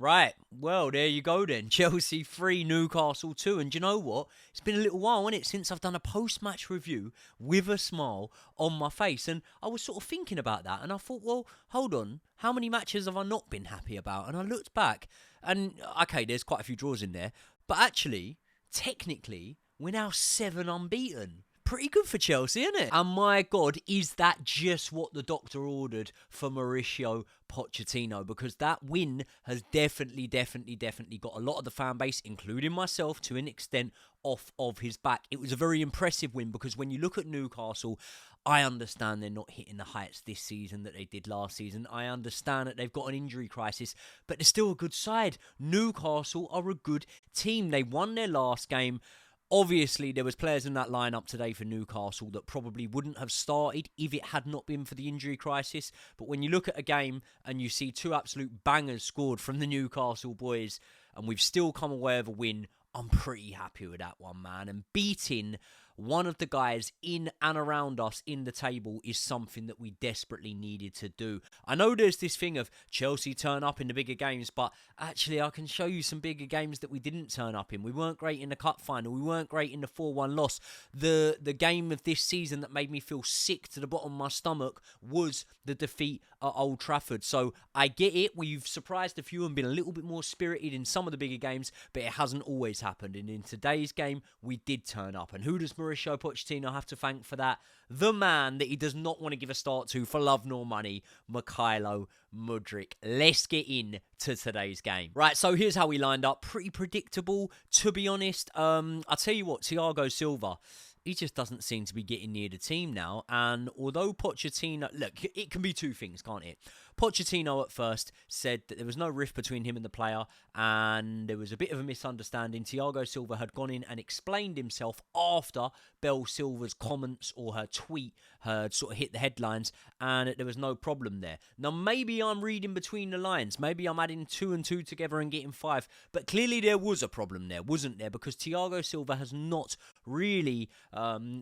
Right, well, there you go then. Chelsea 3, Newcastle 2. And do you know what? It's been a little while, hasn't it, since I've done a post-match review with a smile on my face. And I was sort of thinking about that. And I thought, well, hold on. How many matches have I not been happy about? And I looked back. And, okay, there's quite a few draws in there. But actually, technically, we're now 7 unbeaten. Pretty good for Chelsea, isn't it? And my God, is that just what the doctor ordered for Mauricio Pochettino? Because that win has definitely got a lot of the fan base, including myself, to an extent, off of his back. It was a very impressive win because when you look at Newcastle, I understand they're not hitting the heights this season that they did last season. I understand that they've got an injury crisis, but they're still a good side. Newcastle are a good team. They won their last game. Obviously, there was players in that lineup today for Newcastle that probably wouldn't have started if it had not been for the injury crisis. But when you look at a game and you see two absolute bangers scored from the Newcastle boys, and we've still come away with a win, I'm pretty happy with that one, man. And beating one of the guys in and around us in the table is something that we desperately needed to do. I know there's this thing of Chelsea turn up in the bigger games, but actually I can show you some bigger games that we didn't turn up in. We weren't great in the cup final. We weren't great in the 4-1 loss. The game of this season that made me feel sick to the bottom of my stomach was the defeat at Old Trafford. So I get it. We've surprised a few and been a little bit more spirited in some of the bigger games, but it hasn't always happened. And in today's game, we did turn up. And who does Mauricio Pochettino have to thank for that? The man that he does not want to give a start to for love nor money, Mhykhailo Mudryk. Let's get in to today's game. Right, so here's how we lined up. Pretty predictable, to be honest. I'll tell you what, Thiago Silva, he just doesn't seem to be getting near the team now. And although Pochettino... Look, it can be two things, can't it? Pochettino at first said that there was no rift between him and the player, and there was a bit of a misunderstanding. Thiago Silva had gone in and explained himself after Belle Silva's comments or her tweet had sort of hit the headlines, and there was no problem there. Now, maybe I'm reading between the lines. Maybe I'm adding 2 and 2 together and getting 5. But clearly there was a problem there, wasn't there? Because Thiago Silva has not really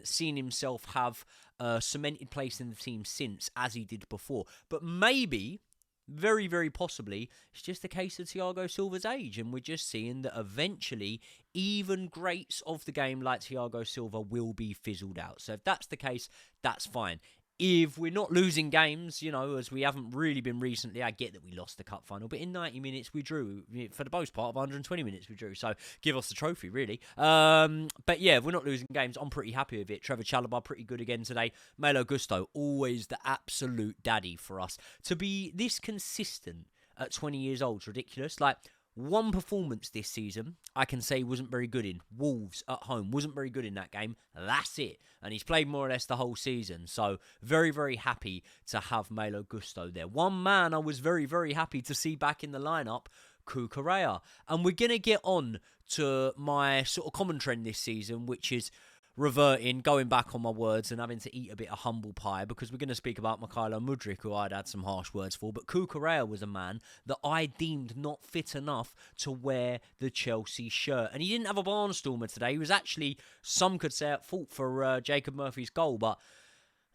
seen himself have a cemented place in the team since, as he did before. But maybe, very, very possibly, it's just a case of Thiago Silva's age, and we're just seeing that eventually even greats of the game like Thiago Silva will be fizzled out. So if that's the case, that's fine. If we're not losing games, you know, as we haven't really been recently, I get that we lost the cup final, but in 90 minutes we drew. For the most part of 120 minutes we drew, so give us the trophy, really. But yeah, if we're not losing games, I'm pretty happy with it. Trevor Chalobah, pretty good again today. Malo Gusto, always the absolute daddy for us. To be this consistent at 20 years old is ridiculous. Like, one performance this season, I can say wasn't very good in. Wolves at home, wasn't very good in that game. That's it. And he's played more or less the whole season. So very, very happy to have Malo Gusto there. One man I was very, very happy to see back in the lineup, Cucurella. And we're going to get on to my sort of common trend this season, which is reverting, going back on my words and having to eat a bit of humble pie, because we're going to speak about Mhykhailo Mudryk, who I'd had some harsh words for, but Cucurella was a man that I deemed not fit enough to wear the Chelsea shirt. And he didn't have a barnstormer today. He was actually, some could say, at fault for Jacob Murphy's goal, but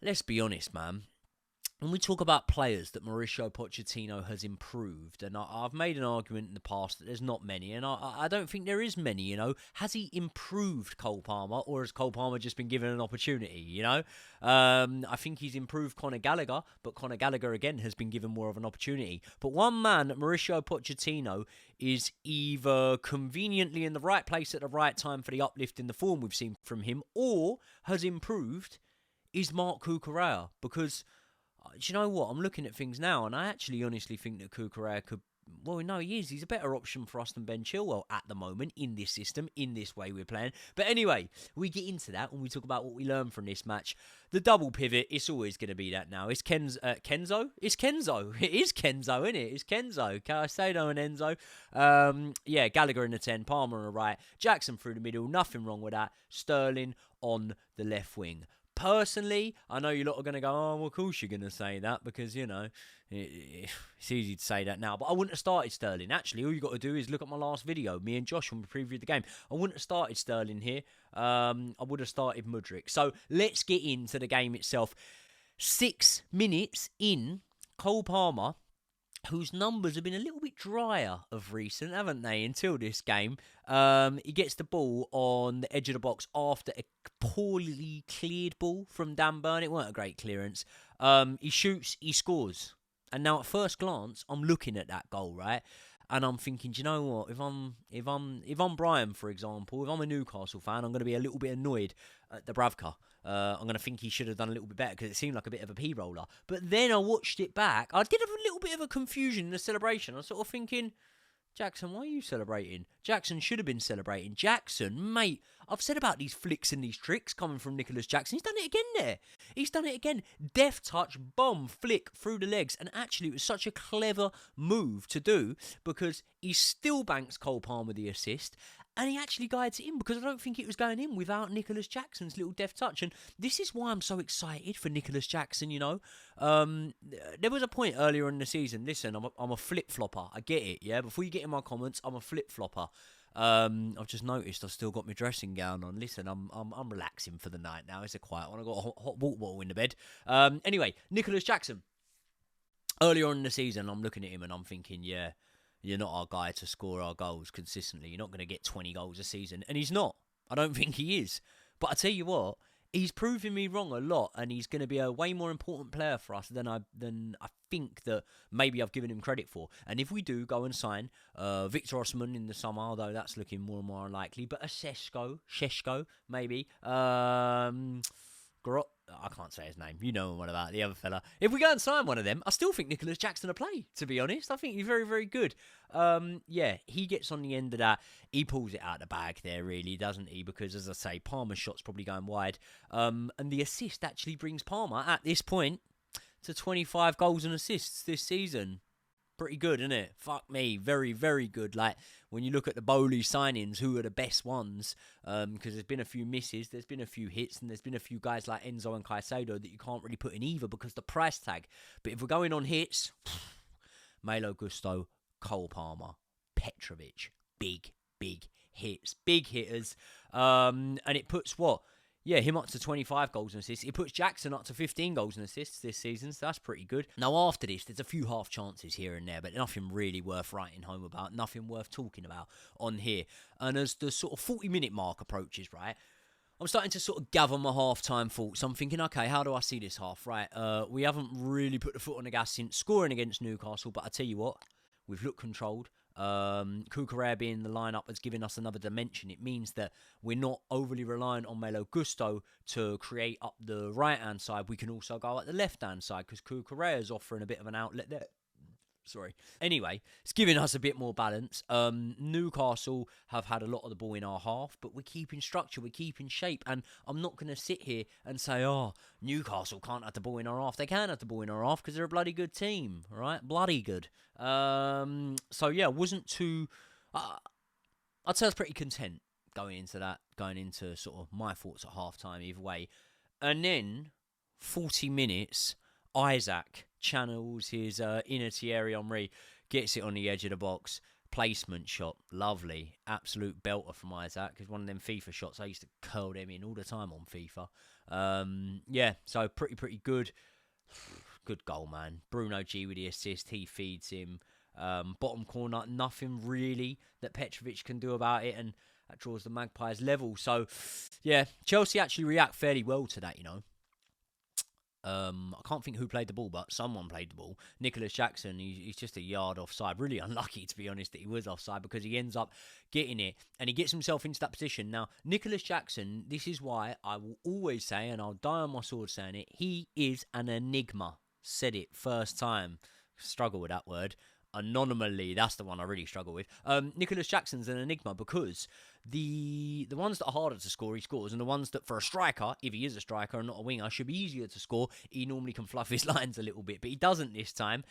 let's be honest, man. When we talk about players that Mauricio Pochettino has improved, and I've made an argument in the past that there's not many, and I don't think there is many, you know. Has he improved Cole Palmer, or has Cole Palmer just been given an opportunity, you know? I think he's improved Conor Gallagher, but Conor Gallagher, again, has been given more of an opportunity. But one man, Mauricio Pochettino, is either conveniently in the right place at the right time for the uplift in the form we've seen from him, or has improved, is Marc Cucurella, because... do you know what? I'm looking at things now, and I actually honestly think that Cucurella could... Well, no, he is. He's a better option for us than Ben Chilwell at the moment in this system, in this way we're playing. But anyway, we get into that when we talk about what we learned from this match. The double pivot, it's always going to be that now. It's Kenzo? It's Kenzo. It is Kenzo, isn't it? It's Kenzo. Caicedo and Enzo. Yeah, Gallagher in the 10, Palmer on the right, Jackson through the middle. Nothing wrong with that. Sterling on the left wing. Personally, I know you lot are going to go, oh, well, of course you're going to say that, because, you know, it's easy to say that now. But I wouldn't have started Sterling. Actually, all you got to do is look at my last video, me and Josh, when we previewed the game. I wouldn't have started Sterling here. I would have started Mudryk. So let's get into the game itself. 6 minutes in, Cole Palmer whose numbers have been a little bit drier of recent, haven't they, until this game. He gets the ball on the edge of the box after a poorly cleared ball from Dan Burn. It weren't a great clearance. He shoots, he scores. And now at first glance, I'm looking at that goal, right? And I'm thinking, do you know what? If I'm Brian, for example, if I'm a Newcastle fan, I'm going to be a little bit annoyed at the Bravka. I'm going to think he should have done a little bit better because it seemed like a bit of a p-roller. But then I watched it back. I did have a little bit of a confusion in the celebration. I was sort of thinking, Jackson, why are you celebrating? Jackson should have been celebrating. Jackson, mate, I've said about these flicks and these tricks coming from Nicolas Jackson. He's done it again there. He's done it again. Deft touch, bomb, flick through the legs. And actually, it was such a clever move to do because he still banks Cole Palmer the assist. And he actually guides it in because I don't think it was going in without Nicolas Jackson's little deft touch. And this is why I'm so excited for Nicolas Jackson, you know. There was a point earlier in the season. Listen, I'm a flip-flopper. I get it, yeah? Before you get in my comments, I'm a flip-flopper. I've just noticed I've still got my dressing gown on. Listen, I'm relaxing for the night now. It's a quiet one. I've got a hot water bottle in the bed. Anyway, Nicolas Jackson. Earlier on in the season, I'm looking at him and I'm thinking, yeah, you're not our guy to score our goals consistently. You're not going to get 20 goals a season. And he's not. I don't think he is. But I tell you what, he's proving me wrong a lot. And he's going to be a way more important player for us than I think that maybe I've given him credit for. And if we do go and sign Victor Osman in the summer, although that's looking more and more unlikely. But a Sheshko, maybe. I can't say his name. You know what about the other fella. If we go and sign one of them, I still think Nicolas Jackson will play, to be honest. I think he's very, very good. Yeah, he gets on the end of that. He pulls it out of the bag there, really, doesn't he? Because, as I say, Palmer's shot's probably going wide. And the assist actually brings Palmer, at this point, to 25 goals and assists this season. Pretty good, isn't it? Fuck me. Very, very good. Like, when you look at the Bowley signings, who are the best ones? Because there's been a few misses, there's been a few hits, and there's been a few guys like Enzo and Caicedo that you can't really put in either because the price tag. But if we're going on hits, Malo Gusto, Cole Palmer, Petrovic. Big hits. Big hitters. And it puts what? Yeah, him up to 25 goals and assists. It puts Jackson up to 15 goals and assists this season, so that's pretty good. Now, after this, there's a few half chances here and there, but nothing really worth writing home about, nothing worth talking about on here. And as the sort of 40-minute mark approaches, right, I'm starting to sort of gather my half-time thoughts. I'm thinking, okay, how do I see this half, right? We haven't really put the foot on the gas since scoring against Newcastle, but I tell you what, we've looked controlled. Cucurella being in the lineup has given us another dimension. It means that we're not overly reliant on Malo Gusto to create up the right-hand side. We can also go at the left-hand side because Cucurella is offering a bit of an outlet there. Sorry. Anyway, it's giving us a bit more balance. Newcastle have had a lot of the ball in our half, but we're keeping structure, we're keeping shape, and I'm not going to sit here and say, oh, Newcastle can't have the ball in our half. They can have the ball in our half because they're a bloody good team, all right? Bloody good. So, yeah, wasn't too... I'd say I was pretty content going into sort of my thoughts at half-time either way. And then, 40 minutes, Isaac channels his inner Thierry Henry, gets it on the edge of the box, placement shot, lovely, absolute belter from Isaac. It's one of them FIFA shots. I used to curl them in all the time on FIFA. Yeah, so pretty good. Good goal, man. Bruno G with the assist, he feeds him. Bottom corner, nothing really that Petrovic can do about it, and that draws the Magpies level. So, yeah, Chelsea actually react fairly well to that, you know. I can't think who played the ball, but someone played the ball. Nicolas Jackson, he's just a yard offside. Really unlucky, to be honest, that he was offside because he ends up getting it and he gets himself into that position. Now, Nicolas Jackson, this is why I will always say, and I'll die on my sword saying it, he is an enigma. Said it first time. Struggle with that word. Anomaly, that's the one I really struggle with. Nicolas Jackson's an enigma because the ones that are harder to score, he scores, and the ones that for a striker, if he is a striker and not a winger, should be easier to score, he normally can fluff his lines a little bit, but he doesn't this time.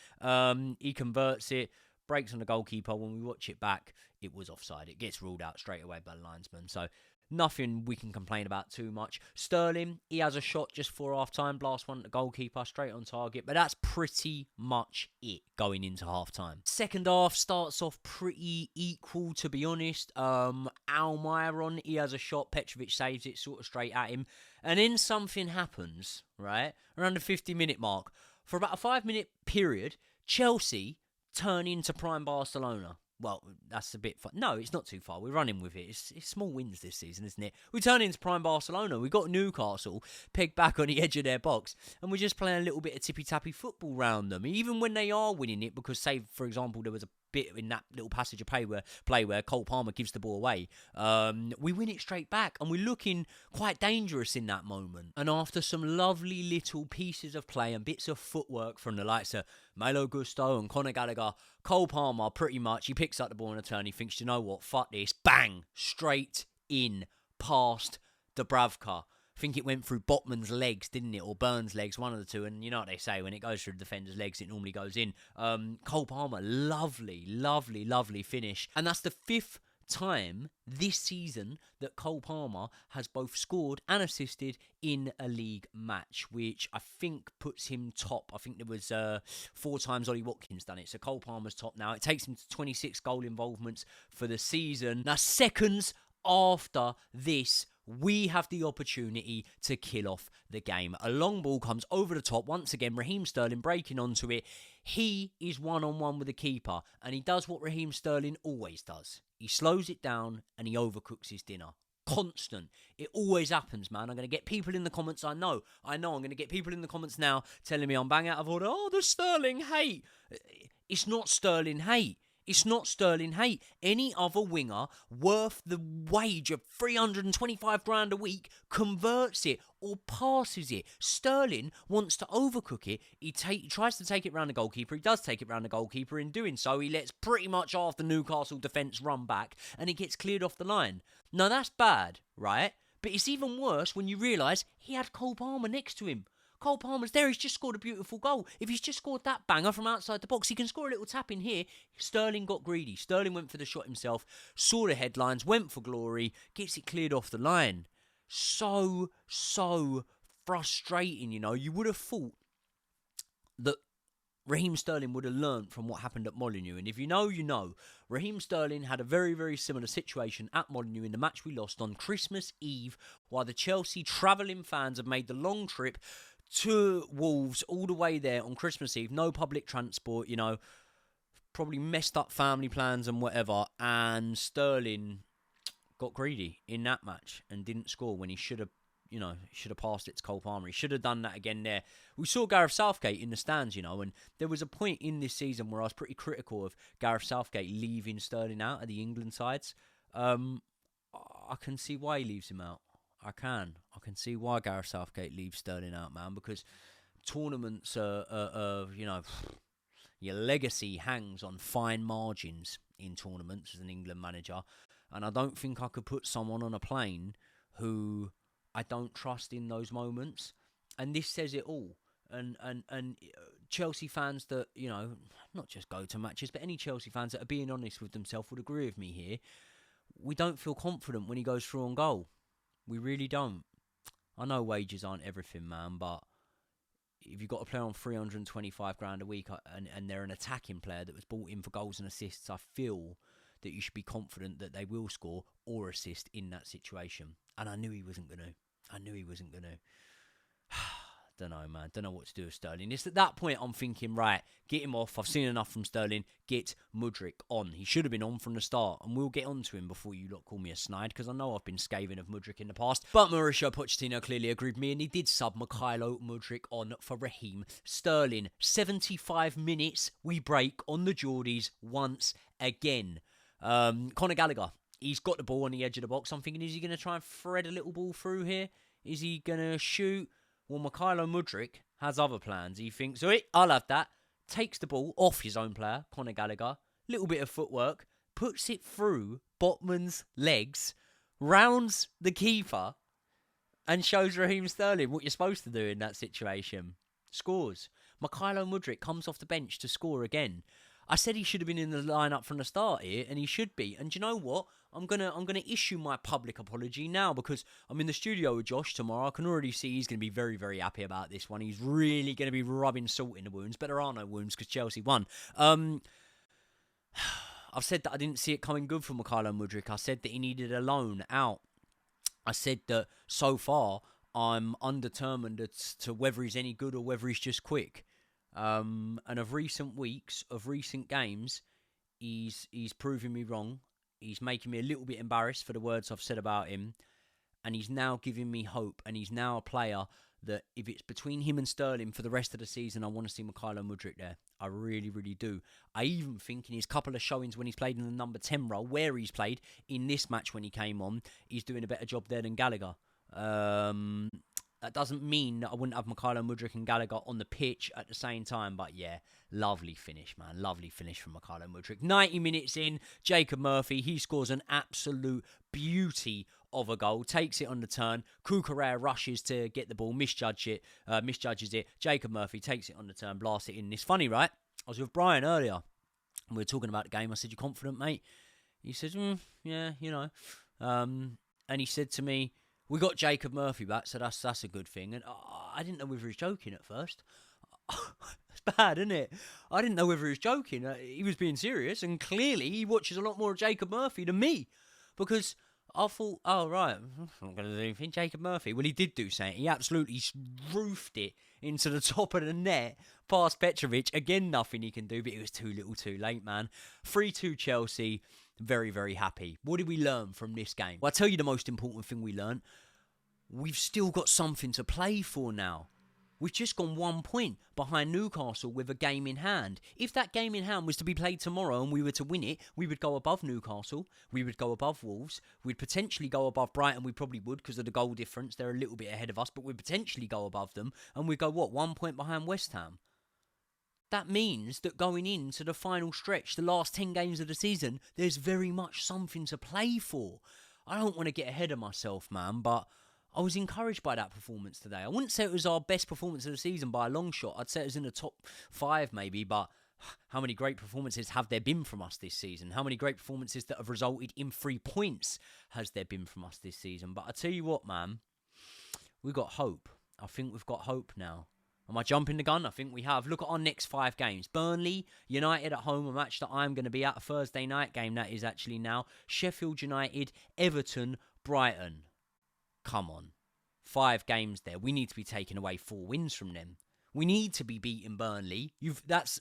He converts it, breaks on the goalkeeper. When we watch it back, it was offside. It gets ruled out straight away by the linesman, so nothing we can complain about too much. Sterling, he has a shot just before half-time. Blast one at the goalkeeper, straight on target. But that's pretty much it going into half-time. Second half starts off pretty equal, to be honest. Almiron, he has a shot. Petrovic saves it sort of straight at him. And then something happens, right? Around the 50-minute mark. For about a 5-minute period, Chelsea turn into prime Barcelona. Well, that's a bit far. No, it's not too far. We're running with it. It's small wins this season, isn't it? We turn into prime Barcelona. We got Newcastle pegged back on the edge of their box, and we're just playing a little bit of tippy-tappy football round them. Even when they are winning it, because, say, for example, there was a bit in that little passage of play where Cole Palmer gives the ball away, we win it straight back, and we're looking quite dangerous in that moment. And after some lovely little pieces of play and bits of footwork from the likes of Malo Gusto and Conor Gallagher, Cole Palmer, pretty much, he picks up the ball in a turn, he thinks, you know what, fuck this, bang, straight in, past Dubravka. I think it went through Botman's legs, didn't it? Or Burns' legs, one of the two. And you know what they say, when it goes through the defender's legs, it normally goes in. Cole Palmer, lovely, lovely, lovely finish. And that's the 5th time this season that Cole Palmer has both scored and assisted in a league match, which I think puts him top. I think there was 4 times Ollie Watkins done it. So Cole Palmer's top now. It takes him to 26 goal involvements for the season. Now, seconds after this, we have the opportunity to kill off the game. A long ball comes over the top. Once again, Raheem Sterling breaking onto it. He is one-on-one with the keeper, and he does what Raheem Sterling always does. He slows it down, and he overcooks his dinner. Constant. It always happens, man. I'm going to get people in the comments. I know. I'm going to get people in the comments now telling me I'm bang out of order. Oh, the Sterling hate. It's not Sterling hate. It's not Sterling hate. Any other winger worth the wage of 325 grand a week converts it or passes it. Sterling wants to overcook it. He tries to take it round the goalkeeper. He does take it round the goalkeeper. In doing so, he lets pretty much half the Newcastle defence run back and it gets cleared off the line. Now, that's bad, right? But it's even worse when you realise he had Cole Palmer next to him. Cole Palmer's there. He's just scored a beautiful goal. If he's just scored that banger from outside the box, he can score a little tap in here. Sterling got greedy. Sterling went for the shot himself, saw the headlines, went for glory, gets it cleared off the line. So frustrating, you know. You would have thought that Raheem Sterling would have learnt from what happened at Molineux. And if you know, you know. Raheem Sterling had a very, very similar situation at Molineux in the match we lost on Christmas Eve, while the Chelsea travelling fans have made the long trip to Wolves all the way there on Christmas Eve. No public transport, you know. Probably messed up family plans and whatever. And Sterling got greedy in that match and didn't score when he should have, you know, passed it to Cole Palmer. He should have done that again there. We saw Gareth Southgate in the stands, you know, and there was a point in this season where I was pretty critical of Gareth Southgate leaving Sterling out of the England sides. I can see why he leaves him out. I can see why Gareth Southgate leaves Sterling out, man, because tournaments are, you know, your legacy hangs on fine margins in tournaments as an England manager, and I don't think I could put someone on a plane who I don't trust in those moments, and this says it all. And Chelsea fans that, you know, not just go to matches, but any Chelsea fans that are being honest with themselves would agree with me here. We don't feel confident when he goes through on goal. We really don't. I know wages aren't everything, man, but if you've got a player on 325 grand a week and they're an attacking player that was brought in for goals and assists, I feel that you should be confident that they will score or assist in that situation. And I knew he wasn't going to. Don't know, man. Don't know what to do with Sterling. It's at that point I'm thinking, right, get him off. I've seen enough from Sterling. Get Mudryk on. He should have been on from the start, and we'll get on to him before you lot call me a snide, because I know I've been scathing of Mudryk in the past. But Mauricio Pochettino clearly agreed with me, and he did sub Mhykhailo Mudryk on for Raheem Sterling. 75 minutes, we break on the Geordies once again. Conor Gallagher, he's got the ball on the edge of the box. I'm thinking, is he going to try and thread a little ball through here? Is he going to shoot? Well, Mhykhailo Mudryk has other plans. He thinks, oh, I'll have that. Takes the ball off his own player, Conor Gallagher. Little bit of footwork. Puts it through Botman's legs. Rounds the keeper. And shows Raheem Sterling what you're supposed to do in that situation. Scores. Mhykhailo Mudryk comes off the bench to score again. I said he should have been in the lineup from the start here, and he should be. And do you know what? I'm gonna issue my public apology now, because I'm in the studio with Josh tomorrow. I can already see he's gonna be very, very happy about this one. He's really gonna be rubbing salt in the wounds, but there are no wounds because Chelsea won. I've said that I didn't see it coming good for Mhykhailo Mudryk. I said that he needed a loan out. I said that so far I'm undetermined as to whether he's any good or whether he's just quick. And of recent weeks, of recent games, he's proving me wrong. He's making me a little bit embarrassed for the words I've said about him. And he's now giving me hope. And he's now a player that if it's between him and Sterling for the rest of the season, I want to see Mhykhailo Mudryk there. I really, really do. I even think in his couple of showings when he's played in the number 10 role, where he's played in this match when he came on, he's doing a better job there than Gallagher. That doesn't mean that I wouldn't have Mhykhailo Mudryk and Gallagher on the pitch at the same time. But yeah, lovely finish, man. Lovely finish from Mhykhailo Mudryk. 90 minutes in, Jacob Murphy, he scores an absolute beauty of a goal. Takes it on the turn. Cucurella rushes to get the ball, misjudges it. Jacob Murphy takes it on the turn, blasts it in. It's funny, right? I was with Brian earlier, and we were talking about the game. I said, "You confident, mate?" He said, "Yeah, you know." And he said to me, "We got Jacob Murphy back, so that's a good thing." And I didn't know whether he was joking at first. It's bad, isn't it? I didn't know whether he was joking. He was being serious, and clearly he watches a lot more of Jacob Murphy than me, because I thought, oh, right, I'm not going to do anything. Jacob Murphy. Well, he did do something. He absolutely roofed it into the top of the net past Petrovic. Again, nothing he can do, but it was too little too late, man. 3-2 Chelsea. Very, very happy. What did we learn from this game? Well, I'll tell you the most important thing we learned. We've still got something to play for now. We've just gone 1 point behind Newcastle with a game in hand. If that game in hand was to be played tomorrow and we were to win it, we would go above Newcastle. We would go above Wolves. We'd potentially go above Brighton. We probably would because of the goal difference. They're a little bit ahead of us, but we'd potentially go above them. And we'd go, 1 point behind West Ham? That means that going into the final stretch, the last 10 games of the season, there's very much something to play for. I don't want to get ahead of myself, man, but I was encouraged by that performance today. I wouldn't say it was our best performance of the season by a long shot. I'd say it was in the top 5 maybe, but how many great performances have there been from us this season? How many great performances that have resulted in 3 points has there been from us this season? But I tell you what, man, we've got hope. I think we've got hope now. Am I jumping the gun? I think we have. Look at our next 5 games. Burnley, United at home, a match that I'm going to be at, a Thursday night game that is actually now. Sheffield United, Everton, Brighton. Come on. 5 games there. We need to be taking away 4 wins from them. We need to be beating Burnley. That's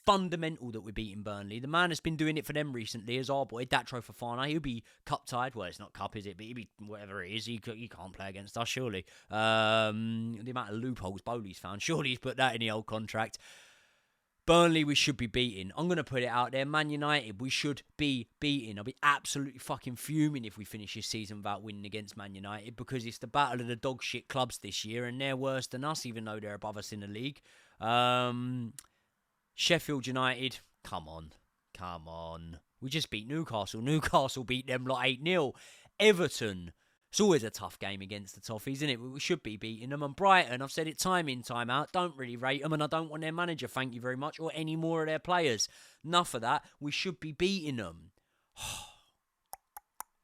fundamental that we're beating Burnley. The man that's been doing it for them recently is our boy, Datro Fofana. He'll be cup tied. Well, it's not cup, is it? But he'll be whatever it is. He can't play against us, surely. The amount of loopholes Bowley's found. Surely he's put that in the old contract. Burnley, we should be beating. I'm going to put it out there. Man United, we should be beating. I'll be absolutely fucking fuming if we finish this season without winning against Man United, because it's the battle of the dog shit clubs this year, and they're worse than us, even though they're above us in the league. Sheffield United, come on. We just beat Newcastle. Newcastle beat them like 8-0. Everton, it's always a tough game against the Toffees, isn't it? We should be beating them. And Brighton, I've said it time in, time out, don't really rate them, and I don't want their manager, thank you very much, or any more of their players. Enough of that. We should be beating them.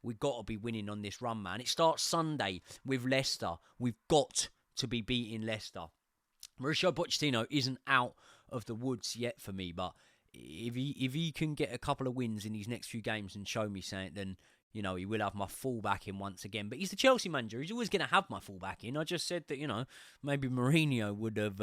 We've got to be winning on this run, man. It starts Sunday with Leicester. We've got to be beating Leicester. Mauricio Pochettino isn't out of the woods yet for me, but if he can get a couple of wins in these next few games and show me something, then you know, he will have my full backing once again. But he's the Chelsea manager. He's always going to have my full backing. I just said that, you know, maybe Mourinho would have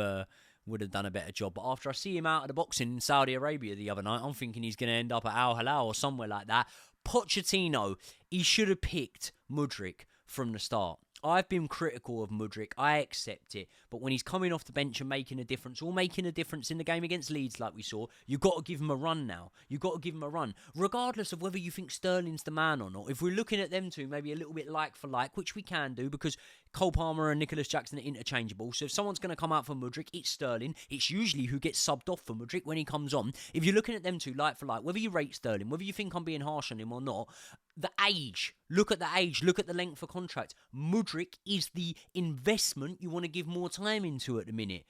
done a better job. But after I see him out of the boxing in Saudi Arabia the other night, I'm thinking he's going to end up at Al Hilal or somewhere like that. Pochettino, he should have picked Mudryk from the start. I've been critical of Mudryk. I accept it. But when he's coming off the bench and making a difference, or making a difference in the game against Leeds like we saw, you've got to give him a run now. You've got to give him a run. Regardless of whether you think Sterling's the man or not. If we're looking at them two, maybe a little bit like for like, which we can do because Cole Palmer and Nicolas Jackson are interchangeable. So if someone's going to come out for Mudryk, it's Sterling. It's usually who gets subbed off for Mudryk when he comes on. If you're looking at them two like for like, whether you rate Sterling, whether you think I'm being harsh on him or not, the age, look at the age, look at the length of contract. Mudryk is the investment you want to give more time into at the minute.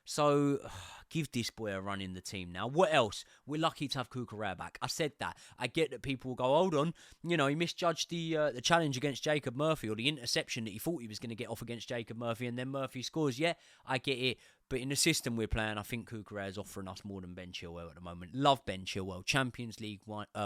So, give this boy a run in the team now. What else? We're lucky to have Cucurella back. I said that. I get that people will go, hold on, you know, he misjudged the challenge against Jacob Murphy, or the interception that he thought he was going to get off against Jacob Murphy, and then Murphy scores. Yeah, I get it. But in the system we're playing, I think Cucurella is offering us more than Ben Chilwell at the moment. Love Ben Chilwell. Champions League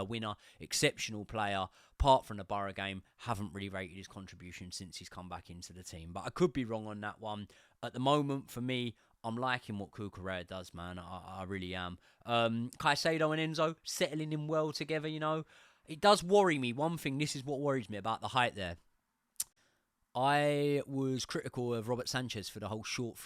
winner, exceptional player. Apart from the Borough game, haven't really rated his contribution since he's come back into the team. But I could be wrong on that one. At the moment, for me, I'm liking what Cucurella does, man. I really am. Caicedo and Enzo settling in well together, you know. It does worry me. One thing, this is what worries me about the height there. I was critical of Robert Sanchez for the whole short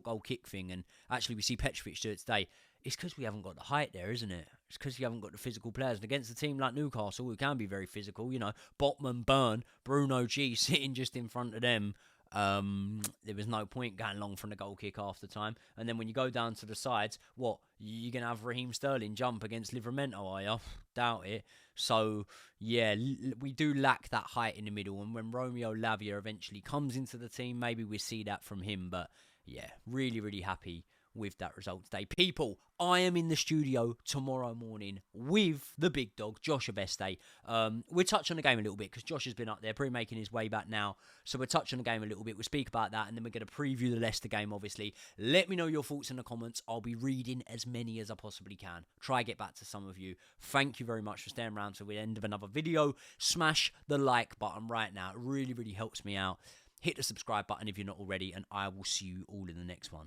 goal kick thing, and actually we see Petrovic do it today. It's because we haven't got the height there, isn't it? It's because you haven't got the physical players. And against a team like Newcastle, who can be very physical, you know, Botman, Burn, Bruno G sitting just in front of them. There was no point going long from the goal kick half the time. And then when you go down to the sides, what? You're going to have Raheem Sterling jump against Livramento, are you? Doubt it. So, yeah, we do lack that height in the middle. And when Romeo Lavia eventually comes into the team, maybe we see that from him. But, yeah, really, really happy with that result today. People, I am in the studio tomorrow morning with the big dog, Josh Abeste. We'll touch on the game a little bit because Josh has been up there, probably making his way back now. So we'll touch on the game a little bit. We'll speak about that and then we're going to preview the Leicester game, obviously. Let me know your thoughts in the comments. I'll be reading as many as I possibly can. Try get back to some of you. Thank you very much for staying around to the end of another video. Smash the like button right now. It really, really helps me out. Hit the subscribe button if you're not already and I will see you all in the next one.